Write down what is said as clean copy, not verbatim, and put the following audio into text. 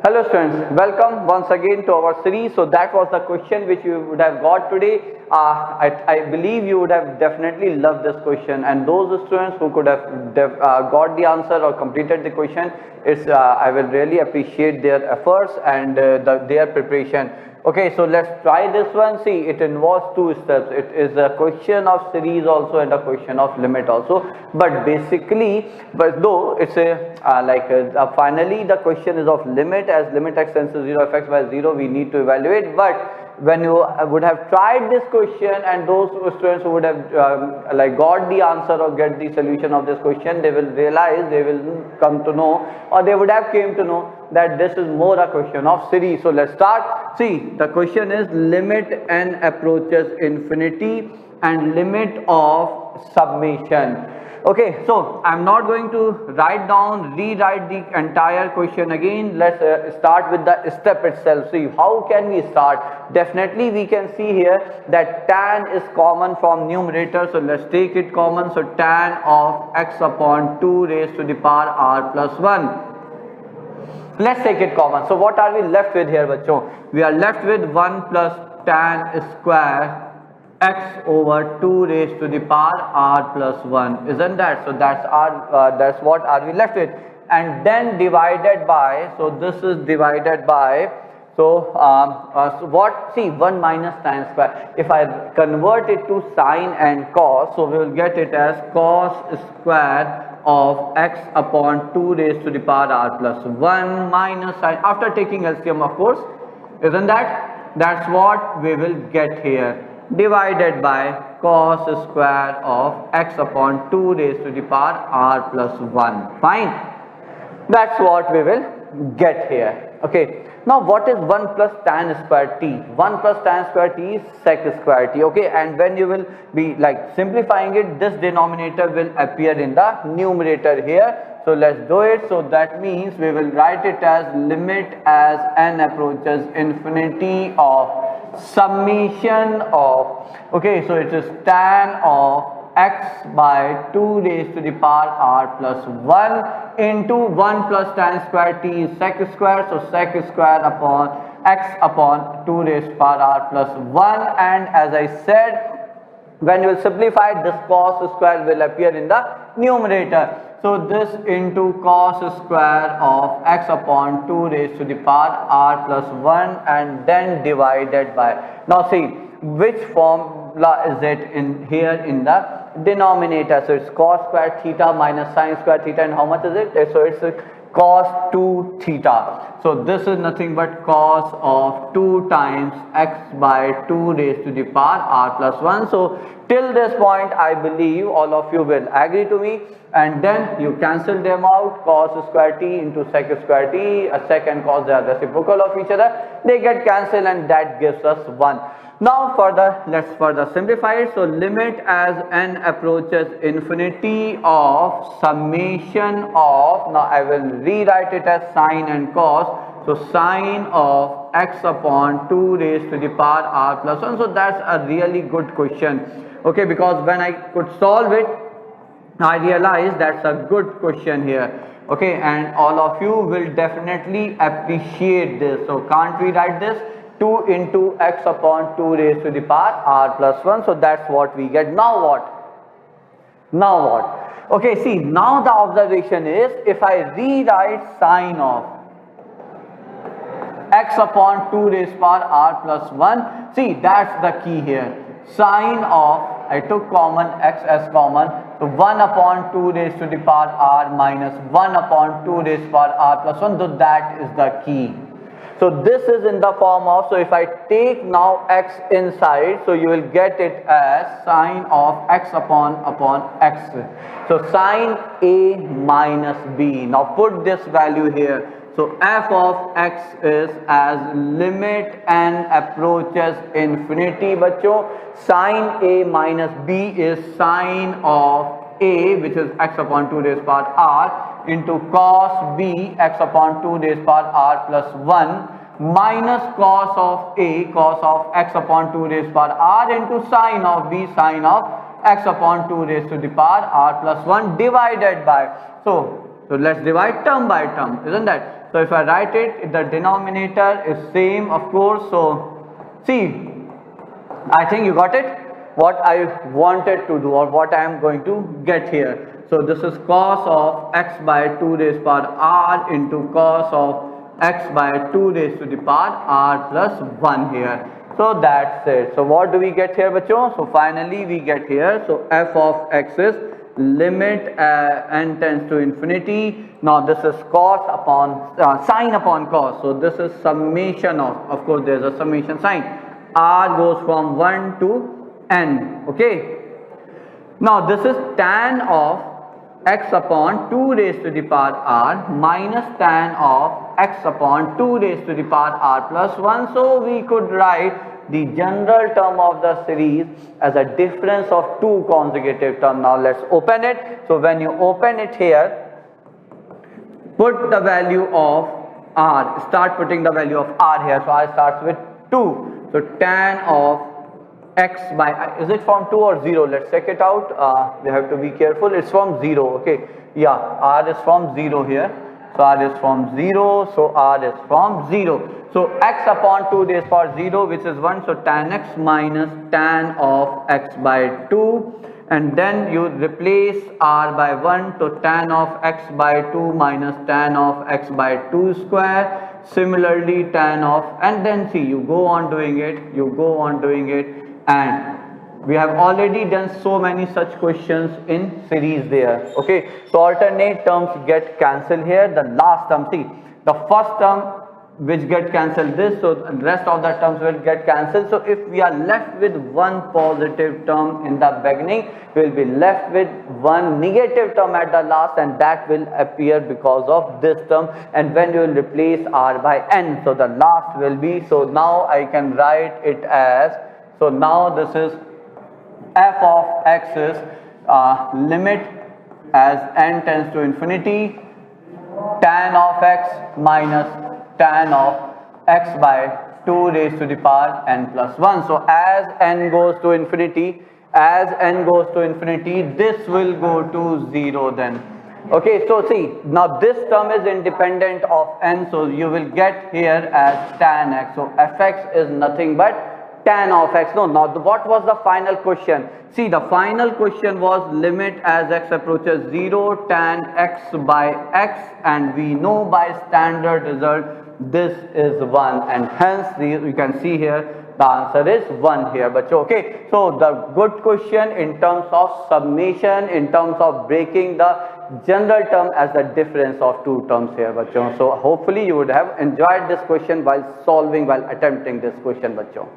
Hello students, welcome once again to our series. So that was the question which you would have got today. I believe you would have definitely loved this question, and those students who could have got the answer or completed the question, I will really appreciate their efforts and their preparation. Okay, so let's try this one. See, it involves two steps. It is a question of series also and a question of limit also. But basically, though it's finally the question is of limit, as limit x tends to 0 f x by 0 we need to evaluate. But when you would have tried this question, and those students who would have got the answer or get the solution of this question, they will realize, they will come to know, or they would have came to know that this is more a question of series. So let's start. See, the question is limit n approaches infinity and limit of summation. Okay, so I'm not going to rewrite the entire question again. Let's start with the step itself. See, how can we start? Definitely we can see here that tan is common from numerator, so let's take it common. So tan of x upon 2 raised to the power r plus 1. Let's take it common. So what are we left with here, bachcho? We are left with 1 plus tan square x over 2 raised to the power r plus 1, isn't that? So that's what are we left with, and then divided by, so this is divided by, so what, see, 1 minus tan square, if I convert it to sine and cos, so we will get it as cos square of x upon 2 raised to the power r plus 1 minus sine, after taking LCM of course, isn't that? That's what we will get here, divided by cos square of x upon 2 raised to the power r plus 1. Fine, that's what we will get here. Okay, now what is 1 plus tan square t? 1 plus tan square t is sec square t. Okay, and when you will be simplifying it, this denominator will appear in the numerator here. So let's do it. So that means we will write it as limit as n approaches infinity of summation of, okay, so it is tan of x by 2 raised to the power r plus 1 into 1 plus tan square t is sec square, so sec square upon x upon 2 raised to power r plus 1, and as I said, when you will simplify, this cos square will appear in the numerator. So this into cos square of x upon 2 raised to the power r plus 1, and then divided by, now see which formula is it in here in the denominator. So it's cos square theta minus sine square theta, and how much is it? So it's cos 2 theta. So this is nothing but cos of 2 times x by 2 raised to the power r plus 1. So till this point I believe all of you will agree to me, and then you cancel them out, cos square t into sec square t, a sec and cos, they are reciprocal of each other, they get cancelled, and that gives us 1. Now let's further simplify it. So limit as n approaches infinity of summation of, now I will rewrite it as sine and cos, so sine of x upon 2 raised to the power r plus 1. So that's a really good question, okay, because when I could solve it, I realized that's a good question here, okay, and all of you will definitely appreciate this. So can't we write this 2 into x upon 2 raised to the power r plus 1? So that's what we get. Now what? Okay, see, now the observation is, if I rewrite sine of x upon 2 raised to the power r plus 1, see, that's the key here. Sine of, I took common x as common, so 1 upon 2 raised to the power r minus 1 upon 2 raised to the power r plus 1, so that is the key. So this is in the form of, so if I take now x inside, so you will get it as sine of x upon x. So sine a minus b. Now put this value here. So f of x is as limit n approaches infinity, bachcho. Sine a minus b is sine of a, which is x upon 2 raised to the power r, into cos b x upon 2 raised to the power r plus 1 minus cos of a, cos of x upon 2 raised to the power r, into sine of b, sine of x upon 2 raised to the power r plus 1, divided by, so So let's divide term by term, isn't that? So if I write it, the denominator is same, of course. So see, I think you got it. What I wanted to do, or what I am going to get here. So this is cos of x by 2 raised power r into cos of x by 2 raised to the power r plus 1 here. So that's it. So what do we get here, bachon? So finally we get here. So f of x is limit n tends to infinity. Now this is cos upon sine upon cos. So this is summation of course there is a summation sign. R goes from 1 to n. Okay. Now this is tan of x upon 2 raised to the power r minus tan of x upon 2 raised to the power r plus 1. So we could write the general term of the series as a difference of two consecutive terms. Now let's open it. So when you open it here, put the value of r, start putting the value of r here. So r starts with 2. So tan of x by, is it from 2 or 0? Let's check it out. We have to be careful. It's from 0. Okay. Yeah, r is from 0 here. So r is from 0. So r is from 0. So x upon 2 raised power 0, which is 1. So tan x minus tan of x by 2. And then you replace r by 1. So tan of x by 2 minus tan of x by 2 square. Similarly tan of, and then see, you go on doing it, and we have already done so many such questions in series there. Okay, so alternate terms get cancelled here. The last term, see, the first term which get cancelled this, so the rest of the terms will get cancelled. So if we are left with one positive term in the beginning, we will be left with one negative term at the last, and that will appear because of this term. And when you will replace r by n, so the last will be, so now I can write it as, so now this is f of x is limit as n tends to infinity, tan of x minus tan of x by 2 raised to the power n plus 1. So as n goes to infinity, this will go to 0 then. Okay, so see, now this term is independent of n, so you will get here as tan x. So fx is nothing but tan of x. No, now what was the final question? See, the final question was limit as x approaches 0 tan x by x, and we know by standard result this is 1, and hence you can see here the answer is 1 here. But okay, so the good question in terms of summation, in terms of breaking the general term as the difference of two terms here. Bachcho, so hopefully you would have enjoyed this question while attempting this question. Bachcho.